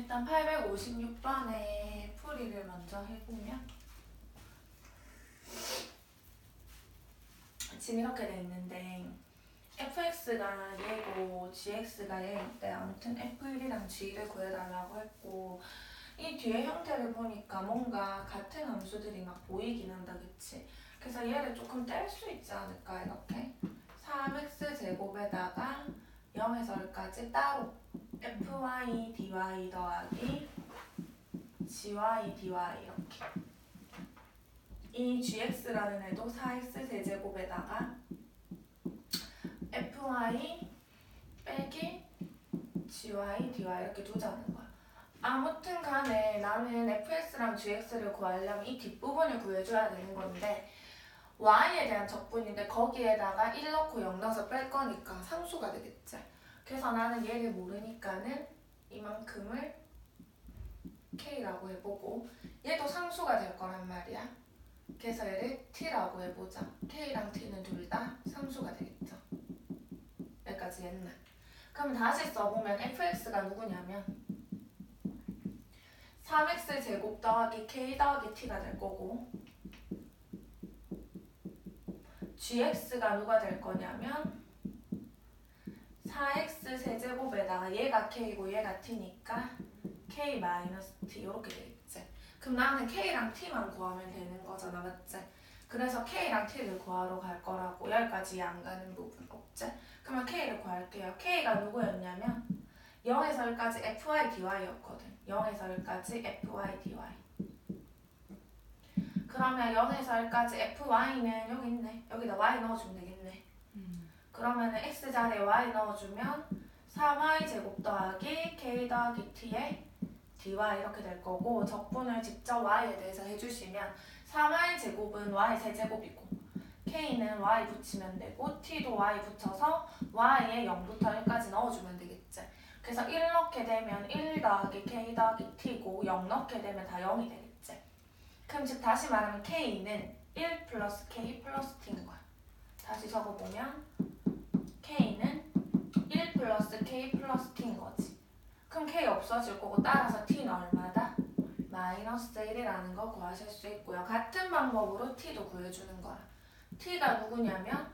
일단 856번에 풀이를 먼저 해보면 지금 이렇게 돼 있는데 fx가 얘고 gx가 얘인데 아무튼 f1이랑 g를 구해달라고 했고 이 뒤에 형태를 보니까 뭔가 같은 함수들이 막 보이긴 한다, 그치? 그래서 얘를 조금 뗄 수 있지 않을까, 이렇게 3x 제곱에다가 0에서 1까지 따로 fy dy 더하기 gy dy 이렇게 이 gx라는 애도 4x 세제곱에다가 fy 빼기 gy dy 이렇게 두자는 거야. 아무튼 간에 나는 fx랑 gx를 구하려면 이 뒷부분을 구해줘야 되는 건데 y에 대한 적분인데 거기에다가 1 넣고 0 넣어서 뺄 거니까 상수가 되겠지. 그래서 나는 얘를 모르니까는 이만큼을 k라고 해보고 얘도 상수가 될 거란 말이야. 그래서 얘를 t라고 해보자. k랑 t는 둘 다 상수가 되겠죠. 여기까지 옛날. 그럼 다시 써보면 fx가 누구냐면 3x 제곱 더하기 k 더하기 t가 될 거고 gx가 누가 될 거냐면 4x 세제곱에다가 얘가 k고 얘가 t니까 k 마이너스 t 이렇게 되겠지. 그럼 나는 k랑 t만 구하면 되는 거잖아, 맞지? 그래서 k랑 t를 구하러 갈 거라고. 여기까지 안 가는 부분 없지? 그러면 k를 구할게요. k가 누구였냐면 0에서 1까지 fy dy였거든. 0에서 1까지 fy dy. 그러면 0에서 1까지 fy는 여기 있네. 여기다 y 넣어주면 되겠네. 그러면 x자리에 y 넣어주면 3y 제곱 더하기 k 더하기 t에 dy 이렇게 될 거고 적분을 직접 y에 대해서 해주시면 3y 제곱은 y 세제곱이고 k는 y 붙이면 되고 t도 y 붙여서 y에 0부터 1까지 넣어주면 되겠지. 그래서 1 넣게 되면 1 더하기 k 더하기 t고 0 넣게 되면 다 0이 되겠지. 그럼 즉 다시 말하면 k는 1 플러스 k 플러스 t인 거야. 다시 적어보면 k는 1 플러스 k 플러스 t인 거지. 그럼 k 없어질 거고 따라서 t는 얼마다? 마이너스 1이라는 거 구하실 수 있고요. 같은 방법으로 t도 구해주는 거야. t가 누구냐면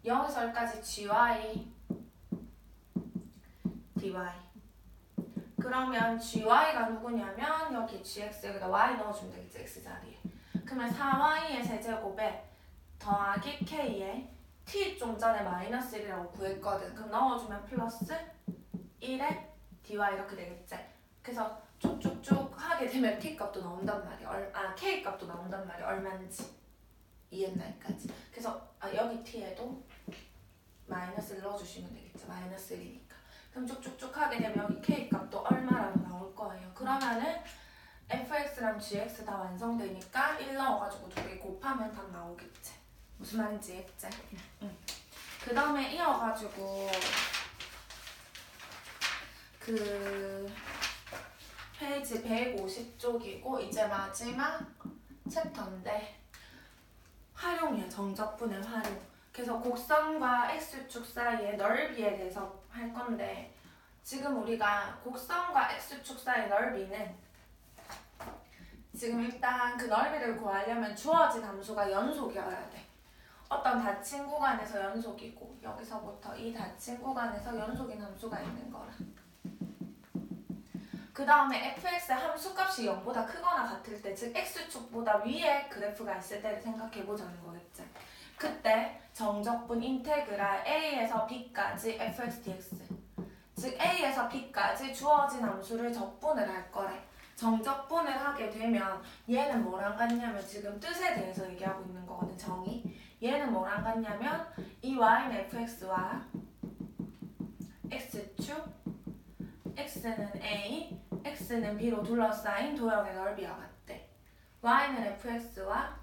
0에서 1까지 gy dy. 그러면 gy가 누구냐면 여기 gx 여기다 y 넣어주면 되겠지, x자리에. 그러면 4y의 세제곱에 더하기 k에 t 좀 전에 마이너스 1이라고 구했거든. 그럼 넣어주면 플러스 1에 dy 이렇게 되겠지. 그래서 쭉쭉쭉 하게 되면 t 값도 나온단 말이야. k 값도 나온단 말이야. 얼마인지. 이해했나까지. 그래서 여기 t에도 마이너스를 넣어주시면 되겠죠. 마이너스 1이니까. 그럼 쭉쭉쭉 하게 되면 여기 k 값도 얼마라고 나올 거예요. 그러면은 fx랑 gx 다 완성되니까 1 넣어가지고 두 개 곱하면 답 나오겠지. 무슨 말인지 했지? 응. 그 다음에 이어가지고 그 페이지 150쪽이고 이제 마지막 챕터인데 활용이야. 정적분의 활용. 그래서 곡선과 x축 사이의 넓이에 대해서 할 건데 지금 우리가 곡선과 x축 사이의 넓이는 지금 일단 그 넓이를 구하려면 주어진 함수가 연속이어야 돼. 어떤 닫힌 구간에서 연속이고 여기서부터 이 닫힌 구간에서 연속인 함수가 있는 거라. 그 다음에 fx 함수값이 0보다 크거나 같을 때, 즉 x축보다 위에 그래프가 있을 때를 생각해보자는 거겠지. 그때 정적분 인테그랄 a에서 b까지 fx dx, 즉 a에서 b까지 주어진 함수를 적분을 할 거래. 정적분을 하게 되면 얘는 뭐랑 같냐면 지금 뜻에 대해서 얘기하고 있는 거거든, 정의. 얘는 뭐랑 같냐면 이 y는 fx와 x축, x는 a, x는 b로 둘러싸인 도형의 넓이와 같대. y는 fx와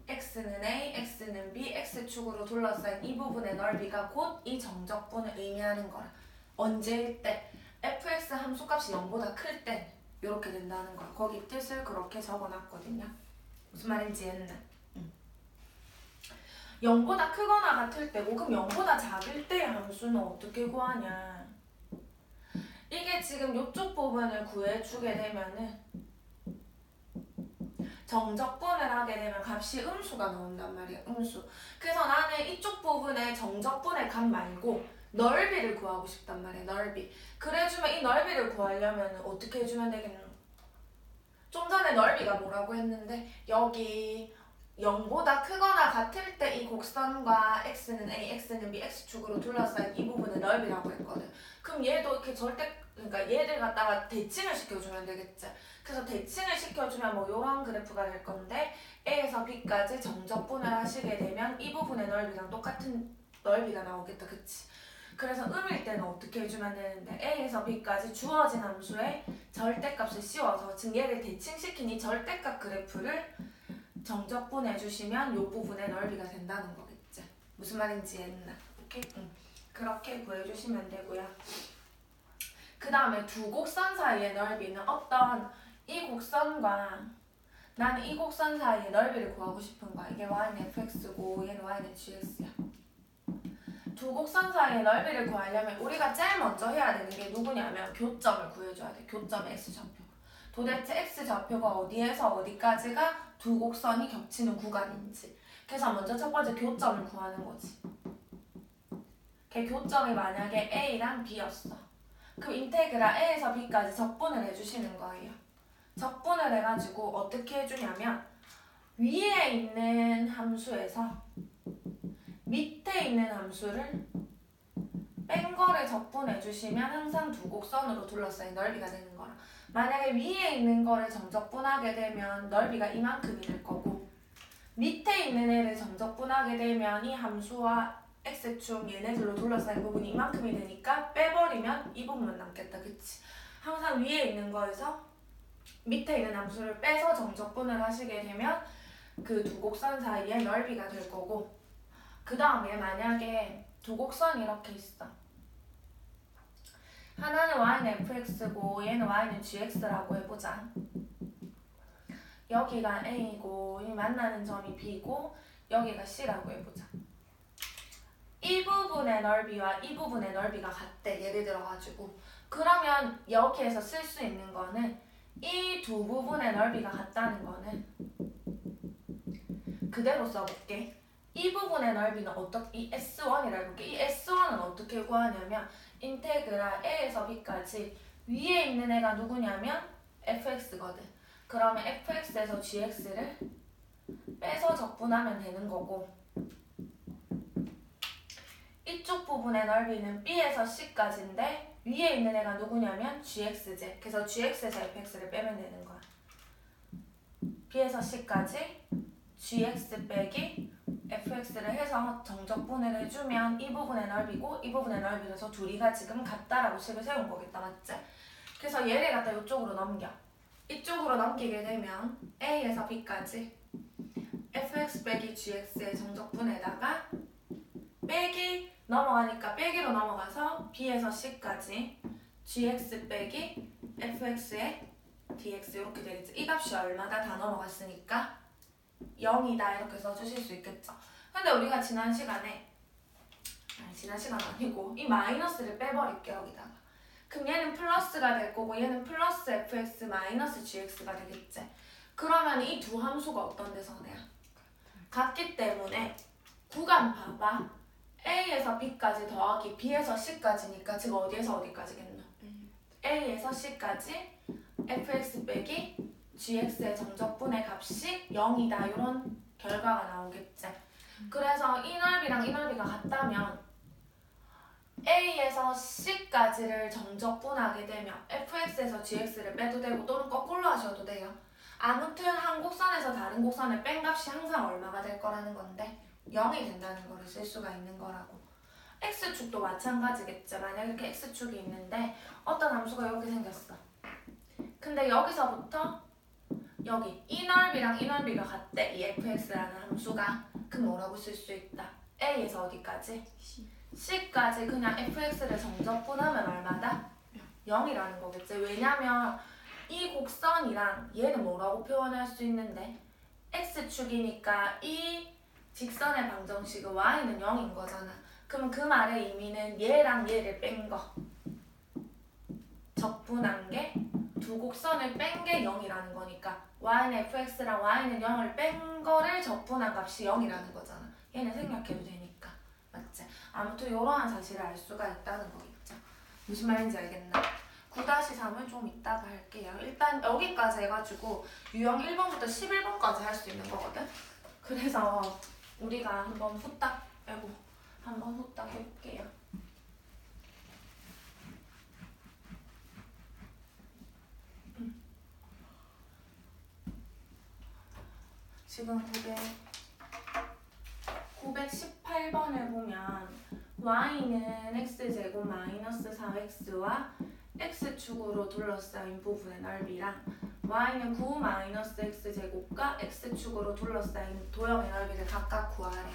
x는 a, x는 b, x축으로 둘러싸인 이 부분의 넓이가 곧 이 정적분을 의미하는 거라. 언제일 때? fx 함수값이 0보다 클 때 이렇게 된다는 거야. 거기 뜻을 그렇게 적어놨거든요. 무슨 말인지 했나? 0보다 크거나 같을 때고, 그럼 0보다 작을 때의 함수는 어떻게 구하냐? 이게 지금 이쪽 부분을 구해주게 되면은 정적분을 하게 되면 값이 음수가 나온단 말이야. 음수. 그래서 나는 이쪽 부분에 정적분의 값 말고 넓이를 구하고 싶단 말이야. 넓이. 그래주면 이 넓이를 구하려면 어떻게 해주면 되겠노? 좀 전에 넓이가 뭐라고 했는데 여기 0보다 크거나 같을 때 이 곡선과 x는 a, x는 b, x축으로 둘러싸인 이 부분을 넓이라고 했거든. 그럼 얘도 이렇게 그러니까 얘를 갖다가 대칭을 시켜주면 되겠지. 그래서 대칭을 시켜주면 뭐 요런 그래프가 될 건데 a에서 b까지 정적분을 하시게 되면 이 부분의 넓이랑 똑같은 넓이가 나오겠다. 그치? 그래서 음일 때는 어떻게 해주면 되는데 a에서 b까지 주어진 함수의 절대값을 씌워서 즉 얘를 대칭시킨 이 절대값 그래프를 정적분해주시면 이 부분의 넓이가 된다는 거겠지. 무슨 말인지 이해했나? 오케이? 그렇게 구해주시면 되고요. 그 다음에 두 곡선 사이의 넓이는 어떤 이 곡선과 나는 이 곡선 사이의 넓이를 구하고 싶은 거야. 이게 y는 fx고 얘는 y는 gx야. 두 곡선 사이의 넓이를 구하려면 우리가 제일 먼저 해야 되는 게 누구냐면 교점을 구해줘야 돼. 교점 x좌표. 도대체 x좌표가 어디에서 어디까지가 두 곡선이 겹치는 구간인지. 그래서 먼저 첫 번째 교점을 구하는 거지. 그 교점이 만약에 a랑 b였어. 그럼 인테그랄 a에서 b까지 적분을 해주시는 거예요. 적분을 해가지고 어떻게 해주냐면 위에 있는 함수에서 밑에 있는 함수를 뺀 거를 적분해주시면 항상 두 곡선으로 둘러싸인 넓이가 되는 거라. 만약에 위에 있는 거를 정적분하게 되면 넓이가 이만큼이 될 거고 밑에 있는 애를 정적분하게 되면 이 함수와 x축 얘네들로 둘러싸인 부분이 이만큼이 되니까 빼버리면 이 부분만 남겠다. 그치? 항상 위에 있는 거에서 밑에 있는 함수를 빼서 정적분을 하시게 되면 그 두 곡선 사이의 넓이가 될 거고 그 다음에 만약에 두 곡선이 이렇게 있어. 하나는 y는 fx고 얘는 y는 gx라고 해보자. 여기가 a고 이 만나는 점이 b고 여기가 c라고 해보자. 이 부분의 넓이와 이 부분의 넓이가 같대. 예를 들어가지고 그러면 여기에서 쓸 수 있는 거는 이 두 부분의 넓이가 같다는 거는 그대로 써볼게. 이 부분의 넓이는 이 S1이라 해볼게. 이 S1은 어떻게 구하냐면 인테그랄 A에서 B까지 위에 있는 애가 누구냐면 fx거든. 그러면 fx에서 gx를 빼서 적분하면 되는 거고 이쪽 부분의 넓이는 B에서 C까지인데 위에 있는 애가 누구냐면 gx제. 그래서 gx에서 fx를 빼면 되는 거야. B에서 C까지 gx 빼기 fx를 해서 정적분을 해주면 이 부분의 넓이고 이 부분의 넓이라서 둘이가 지금 같다라고 식을 세운 거겠다. 맞지? 그래서 얘를 갖다 이쪽으로 넘겨. 이쪽으로 넘기게 되면 A에서 B까지 fx 빼기 gx의 정적분에다가 빼기 넘어가니까 빼기로 넘어가서 B에서 C까지 gx 빼기 fx의 dx 이렇게 되겠지. 이 값이 얼마다 다 넘어갔으니까 0이다 이렇게 써주실 수 있겠죠. 근데 우리가 지난 시간에 지난 시간 아니고 이 마이너스를 빼버릴게 여기다가. 그럼 얘는 플러스가 될 거고 얘는 플러스 fx 마이너스 gx가 되겠지. 그러면 이 두 함수가 어떤 데서네요? 같기 때문에 구간 봐봐. A에서 B까지 더하기 B에서 C까지니까 즉 어디에서 어디까지겠노? A에서 C까지 fx 빼기 gx의 정적분의 값이 0이다. 이런 결과가 나오겠지. 그래서 이 넓이랑 이 넓이가 같다면 A에서 C까지를 정적분하게 되면 fx에서 gx를 빼도 되고 또는 거꾸로 하셔도 돼요. 아무튼 한 곡선에서 다른 곡선의 뺀 값이 항상 얼마가 될 거라는 건데 0이 된다는 거를 쓸 수가 있는 거라고. x축도 마찬가지겠죠. 만약 이렇게 x축이 있는데 어떤 함수가 이렇게 생겼어. 근데 여기서부터 여기 이 넓이랑 이 넓이가 같대. 이 fx라는 함수가. 그럼 뭐라고 쓸 수 있다? A에서 어디까지? C까지 그냥 fx를 정적분하면 얼마다? 0이라는 거겠지. 왜냐면 이 곡선이랑 얘는 뭐라고 표현할 수 있는데 x축이니까 이 직선의 방정식은 y는 0인 거잖아. 그럼 그 말의 의미는 얘랑 얘를 뺀 거. 적분한 게 두 곡선을 뺀 게 0이라는 거니까 y는 fx랑 y는 0을 뺀 거를 적분한 값이 0이라는 거잖아. 얘는 생략해도 되니까. 맞지? 아무튼 이러한 사실을 알 수가 있다는 거겠죠. 무슨 말인지 알겠나? 9-3을 좀 이따가 할게요. 일단 여기까지 해가지고 유형 1번부터 11번까지 할 수 있는 거거든. 그래서 우리가 한번 후딱 해볼게요. 지금 918번을 보면 y는 x제곱 마이너스 4x와 x축으로 둘러싸인 부분의 넓이랑 y는 9 마이너스 x제곱과 x축으로 둘러싸인 도형의 넓이를 각각 구하래.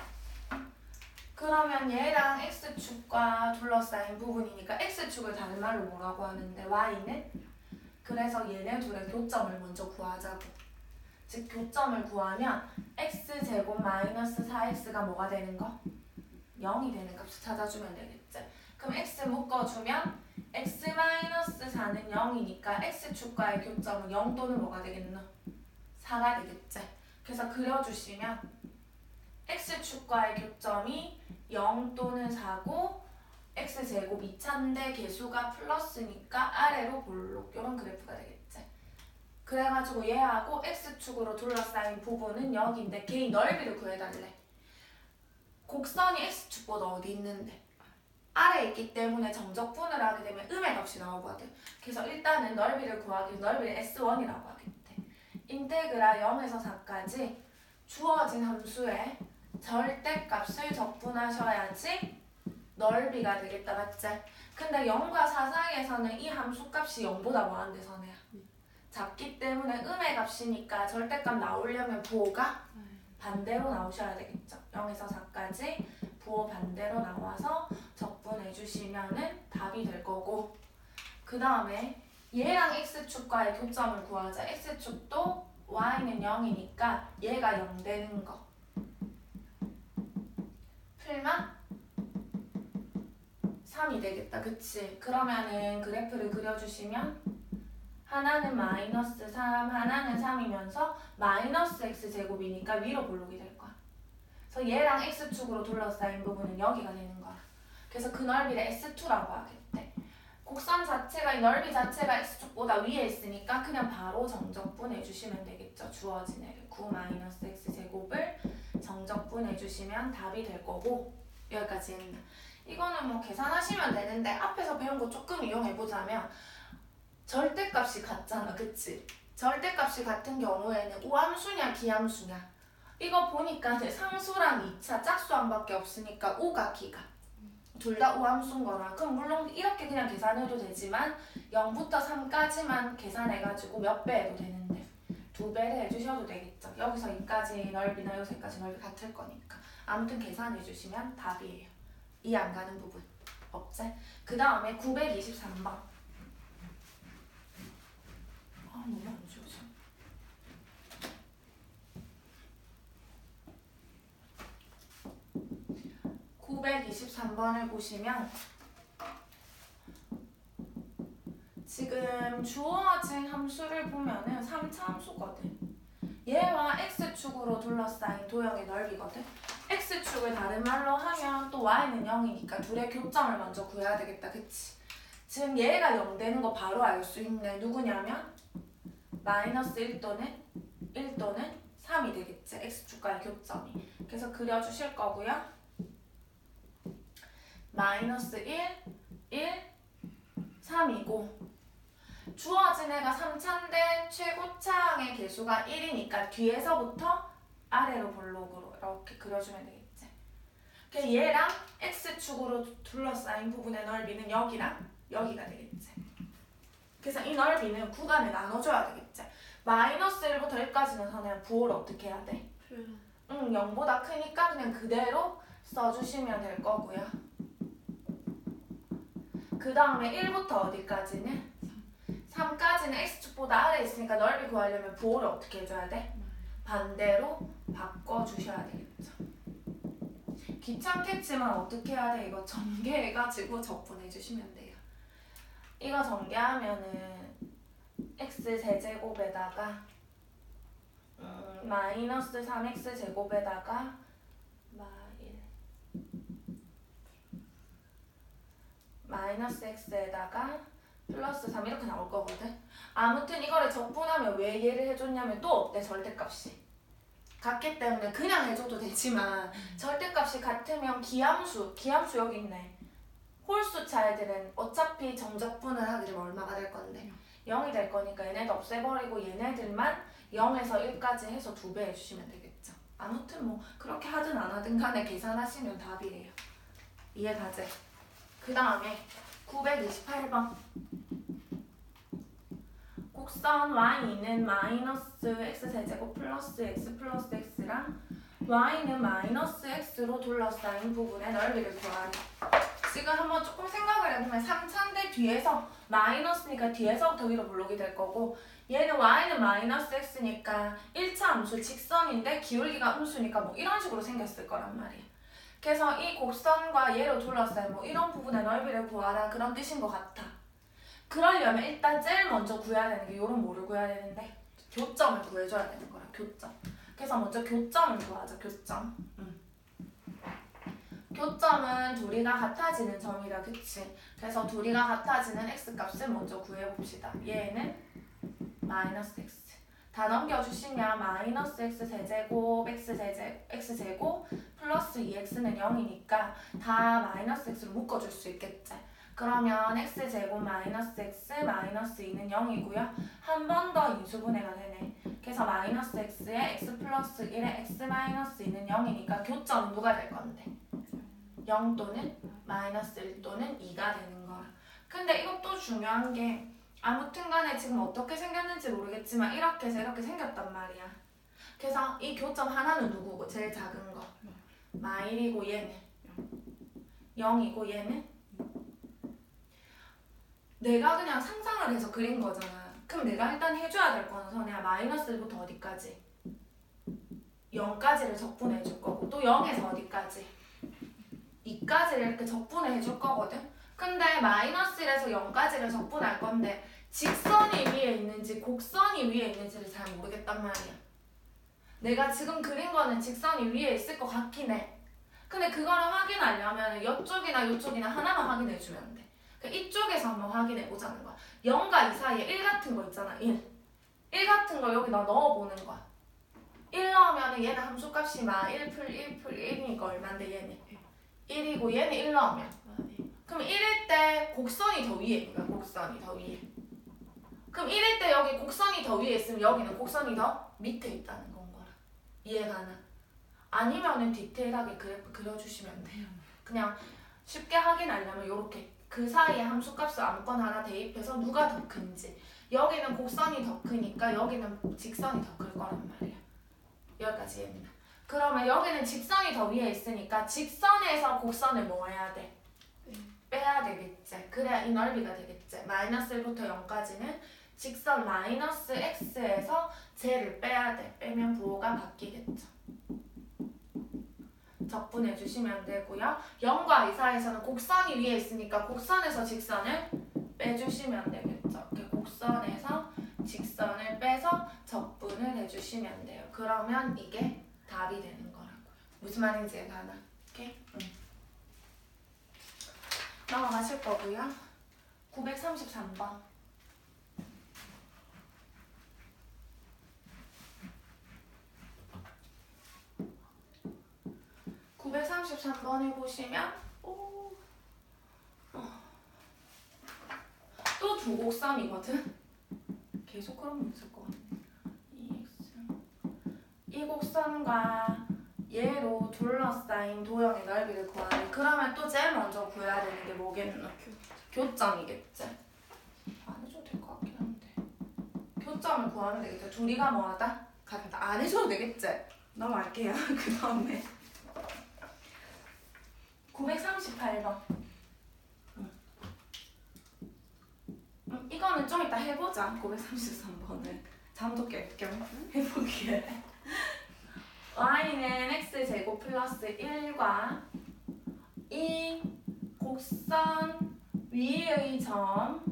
그러면 얘랑 x축과 둘러싸인 부분이니까 x축을 다른 말로 뭐라고 하는데 y는? 그래서 얘네 둘의 교점을 먼저 구하자고. 즉 교점을 구하면 x제곱 마이너스 4x가 뭐가 되는 거? 0이 되는 값을 찾아주면 되겠지. 그럼 x 묶어주면 x 마이너스 4는 0이니까 x축과의 교점은 0 또는 뭐가 되겠노? 4가 되겠지. 그래서 그려주시면 x축과의 교점이 0 또는 4고 x제곱 2차인데 개수가 플러스니까 아래로 볼록 이런 그래프가 되겠지. 그래가지고 얘하고 x축으로 둘러싸인 부분은 여기인데 걔의 넓이를 구해달래. 곡선이 x축보다 어디 있는데? 아래에 있기 때문에 정적분을 하게 되면 음의 값이 나오거든. 그래서 일단은 넓이를 구하기 위해 넓이를 S1이라고 하겠대. 인테그랄 0에서 4까지 주어진 함수의 절대값을 적분하셔야지 넓이가 되겠다. 맞지? 근데 0과 4 사이에서는 이 함수값이 0보다 뭐한데 선혜야? 작기 때문에 음의 값이니까 절대값 나오려면 부호가 반대로 나오셔야 되겠죠. 0에서 4까지 부호 반대로 나와서 적분해 주시면은 답이 될 거고, 그 다음에 얘랑 x축과의 교점을 구하자. x축도 y는 0이니까 얘가 0 되는 거 풀면 3이 되겠다. 그치? 그러면은 그래프를 그려주시면 하나는 마이너스 3, 하나는 3이면서 마이너스 x제곱이니까 위로 볼록이 될 거야. 그래서 얘랑 x축으로 둘러싸인 부분은 여기가 되는 거야. 그래서 그 넓이를 S2라고 하겠대. 곡선 자체가, 이 넓이 자체가 x축보다 위에 있으니까 그냥 바로 정적분해 주시면 되겠죠. 주어진 애를 9 마이너스 x제곱을 정적분해 주시면 답이 될 거고, 여기까지 했나? 이거는 뭐 계산하시면 되는데 앞에서 배운 거 조금 이용해보자면 절대값이 같잖아. 그치? 절대값이 같은 경우에는 우함수냐 기함수냐 이거 보니까 상수랑 2차 짝수함밖에 없으니까 우가 기가 둘 다 우함수인 거라. 그럼 물론 이렇게 그냥 계산해도 되지만 0부터 3까지만 계산해가지고 몇 배 해도 되는데 2배를 해주셔도 되겠죠. 여기서 2까지 넓이나 요새까지 넓이 같을 거니까 아무튼 계산해주시면 답이에요. 이 안 가는 부분 없지? 그 다음에 923번 너무 안 좋죠. 923번을 보시면 지금 주어진 함수를 보면은 3차 함수거든. 얘와 x축으로 둘러싸인 도형의 넓이거든. x축을 다른 말로 하면 또 y는 0이니까 둘의 교점을 먼저 구해야 되겠다. 그치? 지금 얘가 0 되는 거 바로 알 수 있네. 누구냐면 마이너스 1 또는 3이 되겠지. x축과의 교점이. 그래서 그려주실 거고요. 마이너스 1, 3이고 주어진 애가 3차인데 최고차항의 개수가 1이니까 뒤에서부터 아래로 볼록으로 이렇게 그려주면 되겠지. 그래서 얘랑 x축으로 둘러싸인 부분의 넓이는 여기랑 여기가 되겠지. 그래서 이 넓이는 구간을 나눠줘야 되겠지. 마이너스 1부터 1까지는 선생님 부호를 어떻게 해야 돼? 0보다 크니까 그냥 그대로 써주시면 될 거고요. 그 다음에 1부터 어디까지는? 3까지는 x축보다 아래에 있으니까 넓이 구하려면 부호를 어떻게 해줘야 돼? 반대로 바꿔주셔야 되겠죠. 귀찮겠지만 어떻게 해야 돼? 이거 전개해가지고 적분해주시면 돼요. 이거 전개하면은 x제곱에다가 마이너스 3x제곱에다가 마이너스 x에다가 플러스 3 이렇게 나올 거거든. 아무튼 이거를 적분하면 왜 얘를 해줬냐면 또 없대, 절대값이. 같기 때문에 그냥 해줘도 되지만 절대값이 같으면 기함수 여기 있네. 홀수차 애들은 어차피 정적분을 하게 되면 얼마가 될 건데? 0이 될 거니까 얘네도 없애버리고 얘네들만 0에서 1까지 해서 2배 해주시면 되겠죠. 아무튼 뭐 그렇게 하든 안 하든 간에 계산하시면 답이에요. 이해가지? 그 다음에 928번. 곡선 y는 마이너스 x제곱 플러스 x 플러스 x랑 y는 마이너스 x로 둘러싸인 부분의 넓이를 구하래. 지금 한번 조금 생각을 해보면 3차인데 뒤에서 마이너스니까 뒤에서부터 위로 블록이 될 거고, 얘는 y는 마이너스 x니까 1차 함수 직선인데 기울기가 음수니까 뭐 이런 식으로 생겼을 거란 말이야. 그래서 이 곡선과 얘로 둘러싸인 뭐 이런 부분의 넓이를 구하라 그런 뜻인 것 같아. 그러려면 일단 제일 먼저 구해야 되는 게 이런 뭐를 구해야 되는데 교점을 구해줘야 되는 거라. 교점. 그래서 먼저 교점을 구하자. 교점. 교점은 둘이가 같아지는 점이라, 그치? 그래서 둘이가 같아지는 x값을 먼저 구해봅시다. 얘는 마이너스 x. 다 넘겨주시면 마이너스 x 세제곱 x제곱 플러스 2x는 0이니까 다 마이너스 x로 묶어줄 수 있겠지. 그러면 x제곱 마이너스 x 마이너스 2는 0이고요. 한 번 더 인수분해가 되네. 그래서 마이너스 x에 x 플러스 1에 x 마이너스 2는 0이니까 교점은 누가 될 건데? 0 또는 마이너스 1 또는 2가 되는 거야. 근데 이것도 중요한 게 아무튼 간에 지금 어떻게 생겼는지 모르겠지만 이렇게 해서 이렇게 생겼단 말이야. 그래서 이 교점 하나는 누구고? 제일 작은 거. 마1이고 얘는 0이고 얘는 내가 그냥 상상을 해서 그린 거잖아. 그럼 내가 일단 해줘야 될 거는 선이야. 마이너스 1부터 어디까지? 0까지를 적분해 줄 거고 또 0에서 어디까지? 2까지를 이렇게 적분해 줄 거거든. 근데 마이너스 1에서 0까지를 적분할 건데 직선이 위에 있는지 곡선이 위에 있는지를 잘 모르겠단 말이야. 내가 지금 그린 거는 직선이 위에 있을 것 같긴 해. 근데 그거를 확인하려면 이쪽이나 이쪽이나 하나만 확인해 주면 돼. 이쪽에서 한번 확인해 보자는 거야. 0과 2 사이에 1 같은 거 있잖아. 1 같은 걸 여기다 넣어보는 거야. 1 넣으면 얘는 함수값이 막 1풀 1이니까 얼만데 얘는 1이고 얘는 1 넣으면 그럼 1일 때 곡선이 더 위에 있는 거야. 곡선이 더 위에. 그럼 1일 때 여기 곡선이 더 위에 있으면 여기는 곡선이 더 밑에 있다는 건 거라. 이해가나? 아니면은 디테일하게 그래프 그려주시면 돼요. 그냥 쉽게 확인하려면 이렇게 그 사이에 함수값을 아무거나 하나 대입해서 누가 더 큰지. 여기는 곡선이 더 크니까 여기는 직선이 더 클 거란 말이야. 여기까지 이해했나? 그러면 여기는 직선이 더 위에 있으니까 직선에서 곡선을 뭐 해야 돼? 빼야 되겠지. 그래야 이 넓이가 되겠지. 마이너스 1부터 0까지는 직선 마이너스 x에서 쟤를 빼야 돼. 빼면 부호가 바뀌겠죠. 적분해 주시면 되고요. 0과 2 사이에서는 곡선이 위에 있으니까 곡선에서 직선을 빼주시면 되겠죠. 이렇게 곡선에서 직선을 빼서 적분을 해주시면 돼요. 그러면 이게 답이 되는 거라고요. 무슨 말인지 이해가나? 오케이? 넘어가실 거고요. 933번. (933번을) 보시면 또 두 곡선이거든? 계속 그러면 있을 것 같네. 이 곡선과 얘로 둘러싸인 도형의 넓이를 구하래. 그러면 또 제일 먼저 구해야 되는 게 뭐겠노? 교점이겠지? 안 해줘도 될 것 같긴 한데. 교점을 구하면 되겠죠. 둘이가 뭐하다? 같다. 안 해줘도 되겠지? 넘어갈게요. 그 다음에 938번. 이거는 좀 이따 해보자. 933번은 잠도 깰 겸 해보기에. y는 x제곱 플러스 1과 이 곡선 위의 점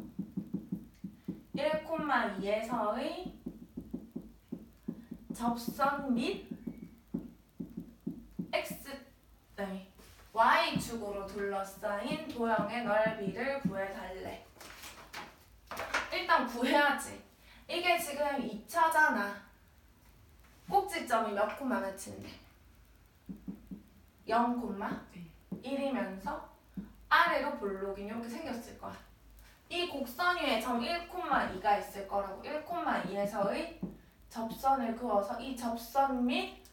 1,2에서의 접선 및 y축으로 둘러싸인 도형의 넓이를 구해달래. 일단 구해야지. 이게 지금 2차잖아. 꼭지점이 몇 콤마 몇인데? 0,1이면서 아래로 볼록이 이렇게 생겼을 거야. 이 곡선 위에 점 1,2가 있을 거라고. 1,2에서의 접선을 그어서 이 접선 및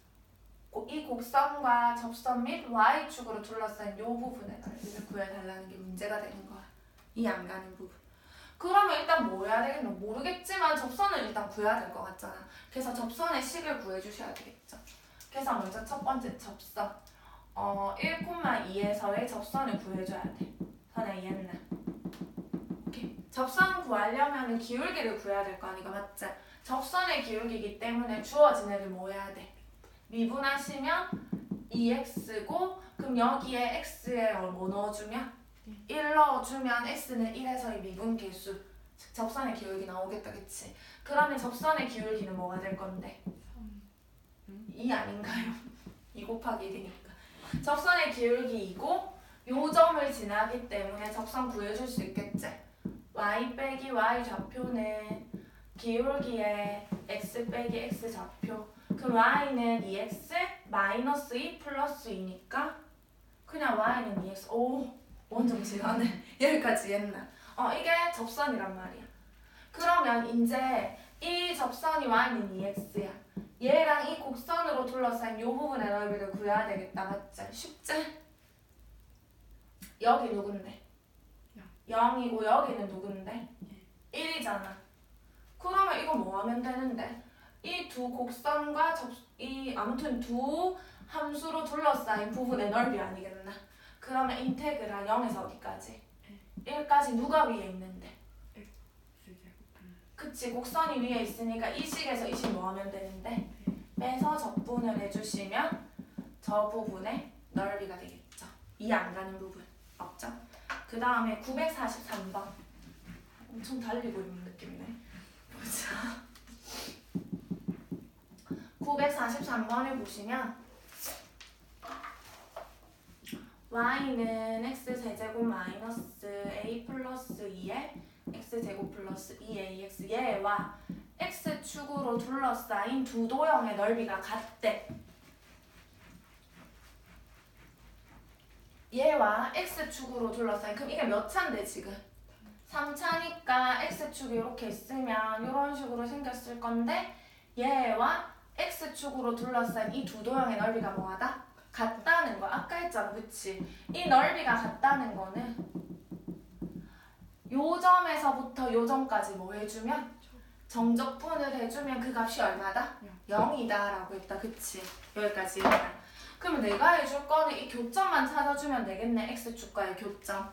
이 곡선과 접선 및 y축으로 둘러싸인 이 부분의 넓이를 구해달라는 게 문제가 되는 거야. 이 안 가는 부분. 그러면 일단 뭐 해야 되겠노? 모르겠지만 접선을 일단 구해야 될 것 같잖아. 그래서 접선의 식을 구해주셔야 되겠죠. 그래서 먼저 첫 번째 접선 1,2에서의 접선을 구해줘야 돼. 선의 이해했나? 오케이. 접선 구하려면 기울기를 구해야 될 거 아니가 맞지? 접선의 기울기이기 때문에 주어진 애를 뭐 해야 돼? 미분하시면 2x고 그럼 여기에 x에 뭐 넣어주면? 1 넣어주면 x는 1에서의 미분 계수 즉 접선의 기울기 나오겠다 그치? 그러면 접선의 기울기는 뭐가 될 건데? 2 아닌가요? 2 곱하기 1이니까 접선의 기울기 2고 요 점을 지나기 때문에 접선 구해줄 수 있겠지? y 빼기 y 좌표는 기울기의 x 빼기 x 좌표 그럼 y는 2x 마이너스 2 플러스 2니까 그냥 y는 2x 오 완전 지나네. 여기까지 했나? 이게 접선이란 말이야. 그러면 이제 이 접선이 y는 2x야. 얘랑 이 곡선으로 둘러싸인 이 부분의 넓이를 구해야 되겠다. 맞지? 쉽지? 여기 누군데? 0이고 여기는 누군데? 1이잖아. 그러면 이거 뭐 하면 되는데? 이 두 곡선과 아무튼 두 함수로 둘러싸인 부분의 넓이 아니겠나? 그러면 인테그랄 0에서 어디까지? 1까지 누가 위에 있는데? 그치 곡선이 위에 있으니까 이 식에서 이 식 뭐 하면 되는데? 빼서 적분을 해주시면 저 부분의 넓이가 되겠죠. 이 안 가는 부분 없죠? 그 다음에 943번 엄청 달리고 있는 느낌이네. 보자. 943번을 보시면 y는 x세제곱 마이너스 a 플러스 2에 x제곱 플러스 2ax 얘와 x축으로 둘러싸인 두 도형의 넓이가 같대. 얘와 x축으로 둘러싸인 그럼 이게 몇 차인데 지금? 3차니까 x축이 이렇게 있으면 이런 식으로 생겼을 건데 얘와 x축으로 둘러싸인 이 두 도형의 넓이가 뭐하다? 같다는 거야. 아까 했잖아. 그치? 이 넓이가 같다는 거는 요 점에서부터 요 점까지 뭐 해주면? 정적분을 해주면 그 값이 얼마다? 0이다 라고 했다. 그치? 여기까지. 그러면 내가 해줄 거는 이 교점만 찾아주면 되겠네. x축과의 교점.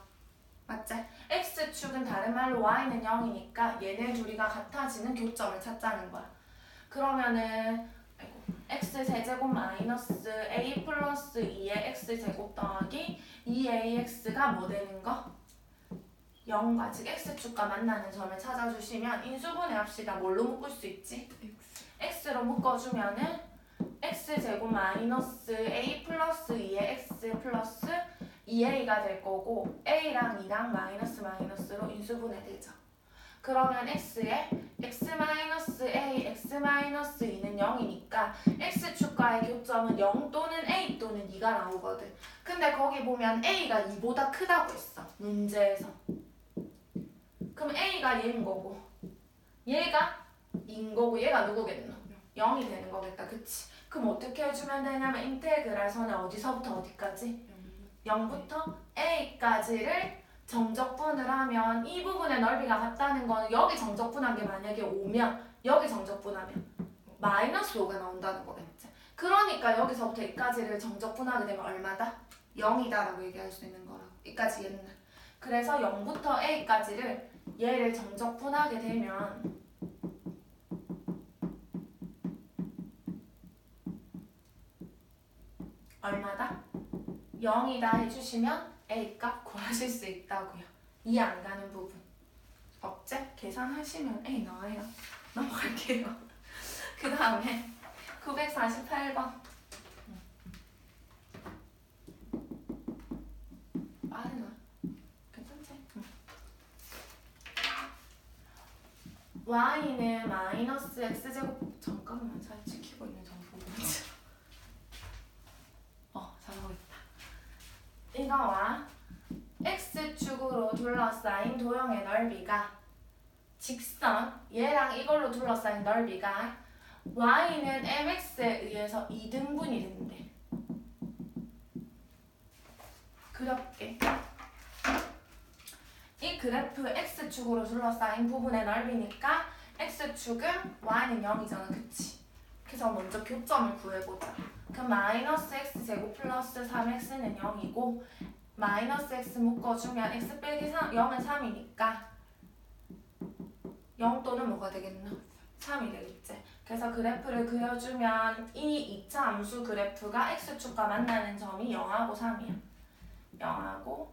맞지? x축은 다른 말로 y는 0이니까 얘네 둘이가 같아지는 교점을 찾자는 거야. 그러면은 x세제곱 마이너스 a 플러스 2의 x제곱 더하기 2ax가 뭐 되는 거? 0과 즉 x축과 만나는 점을 찾아주시면 인수분해 합시다. 뭘로 묶을 수 있지? x로 묶어주면은 x제곱 마이너스 a 플러스 2의 x 플러스 2a가 될 거고 a랑 2랑 마이너스 마이너스로 인수분해 되죠. 그러면 x에 x-a, x-2는 0이니까 x축과의 교점은 0 또는 a 또는 2가 나오거든. 근데 거기 보면 a가 2보다 크다고 했어. 문제에서. 그럼 a가 얘인 거고 얘가 2인 거고 얘가 누구겠노? 0이 되는 거겠다. 그치? 그럼 어떻게 해주면 되냐면 인테그랄 선을 어디서부터 어디까지? 0부터 a까지를 정적분을 하면 이 부분의 넓이가 같다는 거는 여기 정적분한 게 만약에 5면 여기 정적분하면 마이너스 5가 나온다는 거겠지. 그러니까 여기서부터 여기까지를 정적분하게 되면 얼마다? 0이다 라고 얘기할 수 있는 거라고. 여기까지 얘는. 그래서 0부터 a까지를 얘를 정적분하게 되면 얼마다? 0이다 해주시면 A값 구하실 수 있다고요. 이해 안 가는 부분 없지? 계산하시면 A 나와요. 넘어갈게요. 그 다음에 948번. 빠르나? 괜찮지? y는 마이너스 x제곱. 잠깐만, 잘 지키고 있는 정보 보지. 잘하고 있다. 이거와 x축으로 둘러싸인 도형의 넓이가 직선, 얘랑 이걸로 둘러싸인 넓이가 y는 mx에 의해서 2등분이 된대. 그렇게 이 그래프 x축으로 둘러싸인 부분의 넓이니까 x축은 y는 0이잖아, 그치? 그래서 먼저 교점을 구해보자. 그럼 마이너스 x제곱 플러스 3x는 0이고 마이너스 x 묶어주면 x 빼기 0은 3이니까 0 또는 뭐가 되겠나? 3이 되겠지. 그래서 그래프를 그려주면 이 2차 함수 그래프가 x축과 만나는 점이 0하고 3이야. 0하고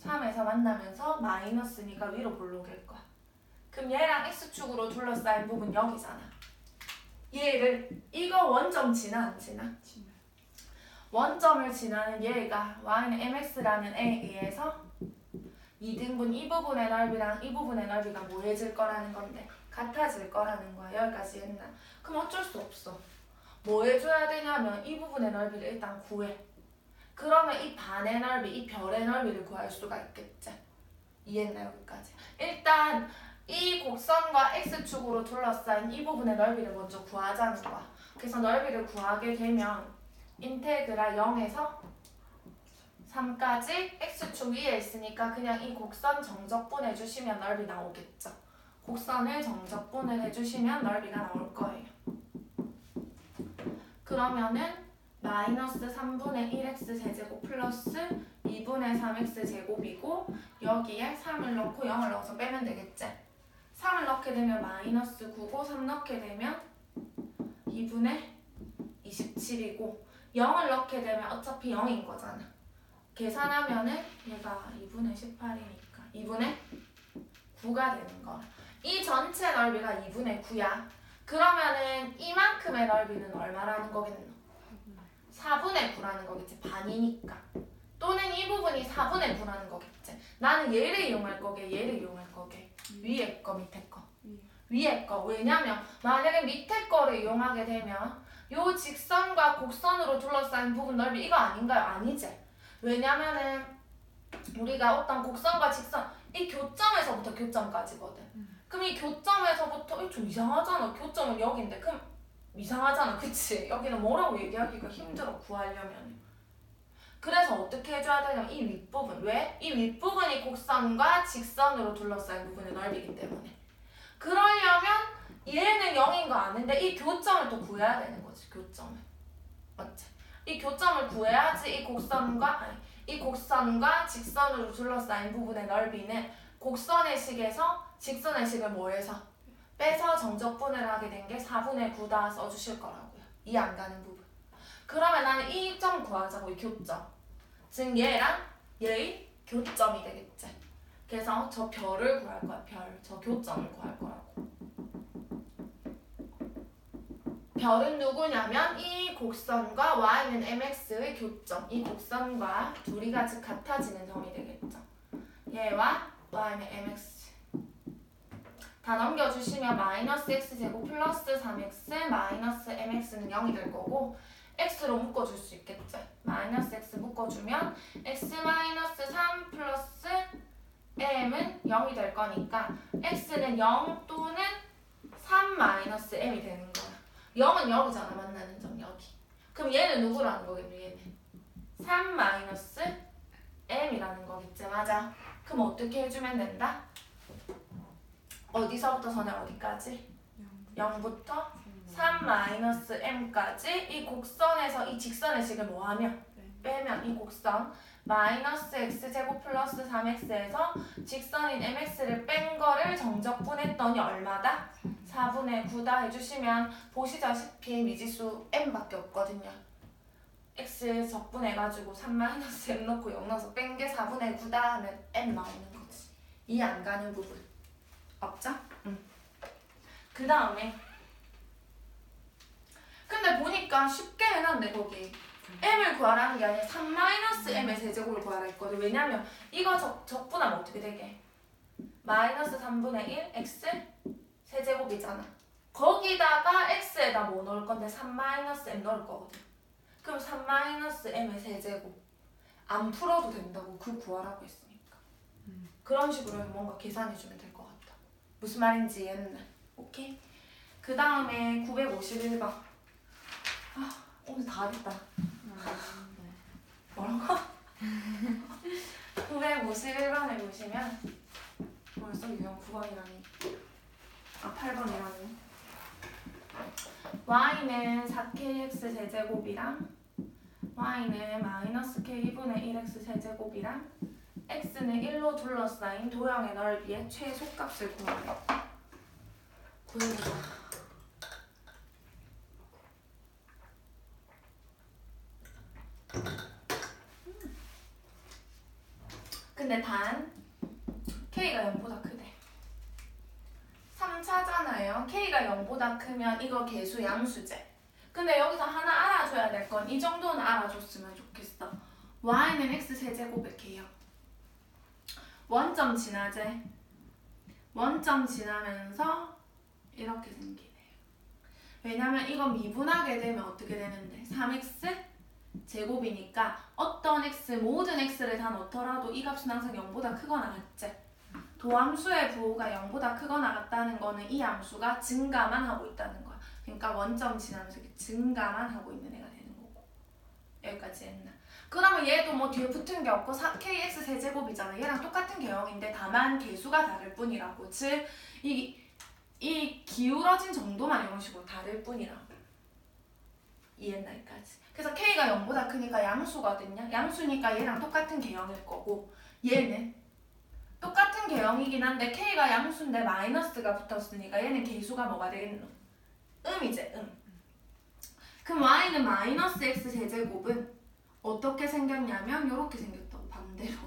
3에서 만나면서 마이너스니까 위로 볼록일 거야. 그럼 얘랑 x축으로 둘러싸인 부분 여기잖아. 얘를 이거 원점 지나 안 지나? 지나. 원점을 지나는 얘가 y는 mx라는 애에 의해서 2등분 이 부분의 넓이랑 이 부분의 넓이가 뭐해질 거라는 건데 같아질 거라는 거야. 여기까지 했나? 그럼 어쩔 수 없어. 뭐 해줘야 되냐면 이 부분의 넓이를 일단 구해. 그러면 이 반의 넓이, 이 별의 넓이를 구할 수가 있겠지. 이해했나 여기까지? 일단 이 곡선과 x축으로 둘러싸인 이 부분의 넓이를 먼저 구하자는 거야. 그래서 넓이를 구하게 되면 인테그랄 0에서 3까지 x축 위에 있으니까 그냥 이 곡선 정적분 해주시면 넓이 나오겠죠. 곡선을 정적분을 해주시면 넓이가 나올 거예요. 그러면은 마이너스 3분의 1x 세제곱 플러스 2분의 3x 제곱이고 여기에 3을 넣고 0을 넣어서 빼면 되겠지. 3을 넣게 되면 마이너스 9고 3 넣게 되면 2분의 27이고 0을 넣게 되면 어차피 0인 거잖아. 계산하면은 얘가 2분의 18이니까 2분의 9가 되는 거야. 이 전체 넓이가 2분의 9야. 그러면은 이만큼의 넓이는 얼마라는 거겠노? 4분의 9라는 거겠지. 반이니까. 또는 이 부분이 4분의 9라는 거겠지. 나는 얘를 이용할 거게, 얘를 이용할 거게. 위에 거, 밑에 거. 위에 거. 왜냐면 만약에 밑에 거를 이용하게 되면 요 직선과 곡선으로 둘러싸인 부분 넓이 이거 아닌가요? 아니지. 왜냐면은 우리가 어떤 곡선과 직선 이 교점에서부터 교점까지거든. 그럼 이 교점에서부터 좀 이상하잖아. 교점은 여기인데 그럼 이상하잖아. 그치? 여기는 뭐라고 얘기하기가 힘들어. 구하려면. 그래서 어떻게 해줘야 되냐면 이 윗부분. 왜? 이 윗부분이 곡선과 직선으로 둘러싸인 부분의 넓이기 때문에. 그러려면 얘는 0인 거 아는데 이 교점을 또 구해야 되는 거지. 교점을. 맞지? 이 교점을 구해야지 이 곡선과 직선으로 둘러싸인 부분의 넓이는 곡선의 식에서 직선의 식을 뭐 해서? 빼서 정적분을 하게 된 게 4분의 9다 써주실 거라고요. 이해 안 가는 부분. 그러면 나는 이 점 구하자고, 이 교점. 즉 얘랑 얘의 교점이 되겠지. 그래서 저 별을 구할 거야, 별. 저 교점을 구할 거라고. 별은 누구냐면 이 곡선과 y는 mx의 교점. 이 곡선과 둘이가 즉 같아지는 점이 되겠죠. 얘와 y는 mx. 다 넘겨주시면 마이너스 x제곱 플러스 3x 마이너스 mx는 0이 될 거고 x로 묶어줄 수 있겠지. 마이너스 x 묶어주면 x 마이너스 3 플러스 m은 0이 될 거니까 x는 0 또는 3 마이너스 m이 되는 거야. 0은 여기잖아. 만나는 점 여기. 그럼 얘는 누구라는 거겠노? 얘는 3 마이너스 m이라는 거겠지. 맞아. 그럼 어떻게 해주면 된다? 어디서부터 선을 어디까지? 0부터 3 마이너스 m까지 이 곡선에서 이 직선의 식을 뭐하면? 빼면 이 곡선 마이너스 x제곱 플러스 3x에서 직선인 mx를 뺀 거를 정적분했더니 얼마다? 4분의 9다 해주시면 보시다시피 미지수 m밖에 없거든요. x 적분해가지고 3 마이너스 m 넣고 0 넣어서 뺀 게 4분의 9다 하면 m 나오는 거지. 이해 안 가는 부분. 없죠? 그 다음에 근데 보니까 쉽게 해놨네 거기. m을 구하라는 게 아니라 3-m의 세제곱을 구하라 했거든. 왜냐면 이거 적분하면 어떻게 되게? 마이너스 3분의 1 x 세제곱이잖아. 거기다가 x에다 뭐 넣을 건데 3-m 넣을 거거든. 그럼 3-m의 세제곱 안 풀어도 된다고 그 구하라고 했으니까. 그런 식으로 뭔가 계산해주면 될 것 같다. 무슨 말인지 이해했나? 오케이? 그 다음에 951번. 아, 오늘 다 하겠다. 뭐라고? 951번에 보시면 벌써 유형 9번이라니. 아, 8번이라니. y는 4kx 세제곱이랑 y는 마이너스 k분의 1x 세제곱이랑 x는 1로 둘러싸인 도형의 넓이의 최소값을 구하래. 구해보자. 근데 단 k가 0보다 크대. 3차잖아요. k가 0보다 크면 이거 계수 양수제. 근데 여기서 하나 알아줘야 될 건 이 정도는 알아줬으면 좋겠어. y는 x 세제곱의 개요. 원점 지나제. 원점 지나면서 이렇게 생기네요. 왜냐면 이거 미분하게 되면 어떻게 되는데 3x 제곱이니까 어떤 x, 모든 x를 다 넣더라도 이 값은 항상 0보다 크거나 같지. 도함수의 부호가 0보다 크거나 같다는 거는 이 함수가 증가만 하고 있다는 거야. 그러니까 원점 지나면서 이렇게 증가만 하고 있는 애가 되는 거고. 여기까지 했나? 그러면 얘도 뭐 뒤에 붙은 게 없고 4kx 세제곱이잖아. 얘랑 똑같은 개형인데 다만 개수가 다를 뿐이라고. 즉 이 기울어진 정도만 이런 식으로 다를 뿐이라고. 이해했나 여기까지? 그래서 k가 0보다 크니까 양수거든요. 양수니까 얘랑 똑같은 개형일 거고 얘는 똑같은 개형이긴 한데 k가 양수인데 마이너스가 붙었으니까 얘는 개수가 뭐가 되겠노? 음이지, 그럼 y는 마이너스 x 세제곱은 어떻게 생겼냐면 이렇게 생겼다고. 반대로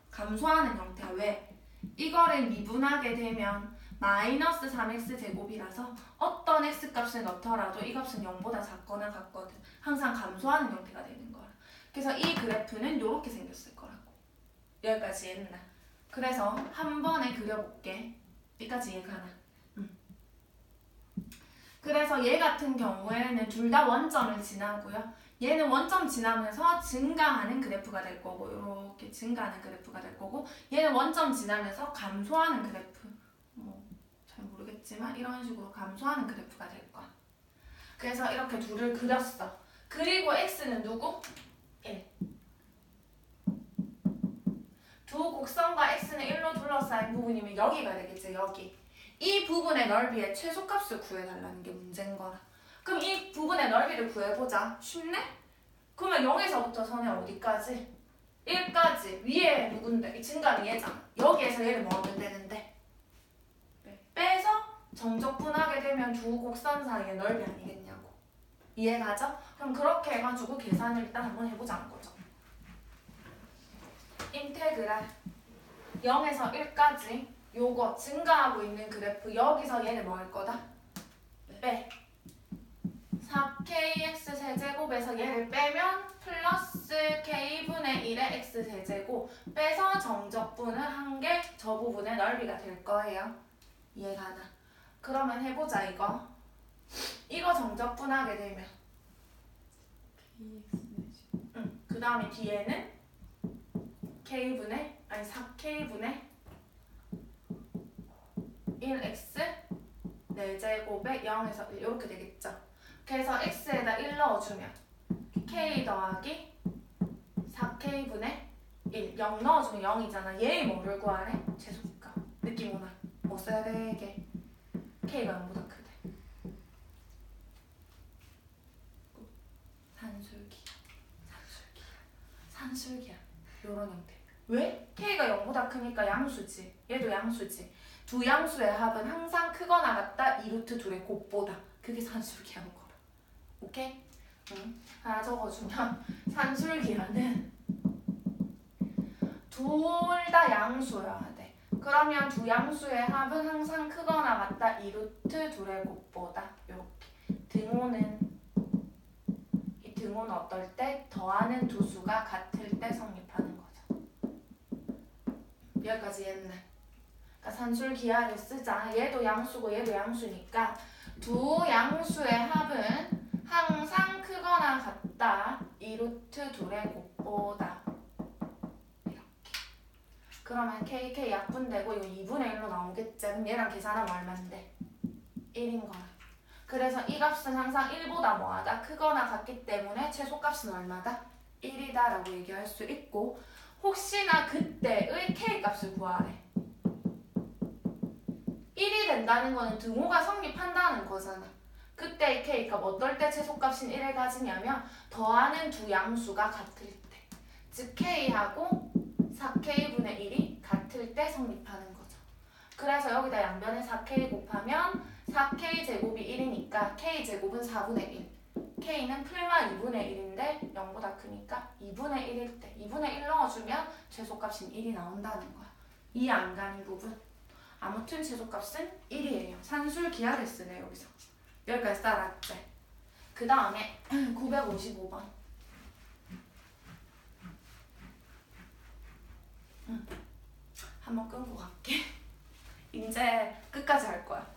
감소하는 형태야. 왜? 이거를 미분하게 되면 마이너스 3x 제곱이라서 어떤 x 값을 넣더라도 이 값은 0보다 작거나 같거든. 항상 감소하는 형태가 되는 거야. 그래서 이 그래프는 이렇게 생겼을 거라고. 여기까지 이해했나? 그래서 한 번에 그려볼게. 여기까지 이해가나? 그래서 얘 같은 경우에는 둘 다 원점을 지나고요. 얘는 원점 지나면서 증가하는 그래프가 될 거고 이렇게 증가하는 그래프가 될 거고 얘는 원점 지나면서 감소하는 그래프. 잘 모르겠지만 이런 식으로 감소하는 그래프가 될 거야. 그래서 이렇게 둘을 그렸어. 그리고 x는 누구? 1. 두 곡선과 x는 1로 둘러싸인 부분이면 여기가 되겠지. 여기. 이 부분의 넓이의 최소값을 구해달라는 게 문제인 거라. 그럼 이 부분의 넓이를 구해보자. 쉽네? 그러면 0에서부터 선에 어디까지? 1까지. 위에 누군데? 이 증가는 얘잖아. 여기에서 얘를 뭐 하면 되는데? 빼서 정적분하게 되면 두 곡선 사이의 넓이 아니겠냐고. 이해가죠? 그럼 그렇게 해가지고 계산을 일단 한번 해보자는 거죠. 인테그랄 0에서 1까지 요거 증가하고 있는 그래프 여기서 얘는 뭐 할 거다? 빼. 4kx 세제곱에서 얘를 빼면 플러스 k분의 1의 x 세제곱 빼서 정적분을 한 게 저 부분의 넓이가 될 거예요. 이해가나? 그러면 해보자 이거. 이거 정적분하게 되면 그 다음에 뒤에는 k분의 4k분의 1x 4제곱에 0에서 1 이렇게 되겠죠. 그래서 x에다 1 넣어주면 k 더하기 4k분의 1 0 넣어주면 0이잖아. 얘의 뭐를 구하래? 최소값. 느낌 오나? 뭐 써야 되게? k가 0보다 크대. 산술기야. 요런 형태. 왜? k가 0보다 크니까 양수지. 얘도 양수지. 두 양수의 합은 항상 크거나 같다 2루트 둘의 곱보다. 그게 산술기하는 거라. 오케이? 응. 하나 적어주면 산술기하는 둘 다 양수여야 돼. 그러면 두 양수의 합은 항상 크거나 같다. 2루트 둘의 곱보다. 이렇게. 이 등호는 어떨 때? 더하는 두 수가 같을 때 성립하는 거죠. 여기까지 이해했네. 그러니까 산술기하를 쓰자. 얘도 양수고 얘도 양수니까 두 양수의 합은 항상 크거나 같다. 2루트 둘의 곱보다. 이렇게. 그러면 KK 약분되고 이거 2분의 1로 나오겠지. 그럼 얘랑 계산하면 얼마인데? 1인 거야. 그래서 이 값은 항상 1보다 뭐하다? 크거나 같기 때문에 최소값은 얼마다? 1이다 라고 얘기할 수 있고 혹시나 그때의 K값을 구하래. 1이 된다는 거는 등호가 성립한다는 거잖아. 그때의 K값 어떨 때 최소값인 1을 가지냐면 더하는 두 양수가 같을 때. 즉 K하고 4K분의 1이 같을 때 성립하는 거죠. 그래서 여기다 양변에 4K 곱하면 4K 제곱이 1이니까 K 제곱은 4분의 1. K는 풀마 2분의 1인데 0보다 크니까 2분의 1일 때 2분의 1 넣어주면 최소값인 1이 나온다는 거야. 이해 안 가는 부분? 아무튼 최소값은 1이에요. 산술 기하를 쓰네 여기서. 여기까지 따랐지? 그 다음에 955번. 한번 끊고 갈게. 이제 끝까지 할 거야.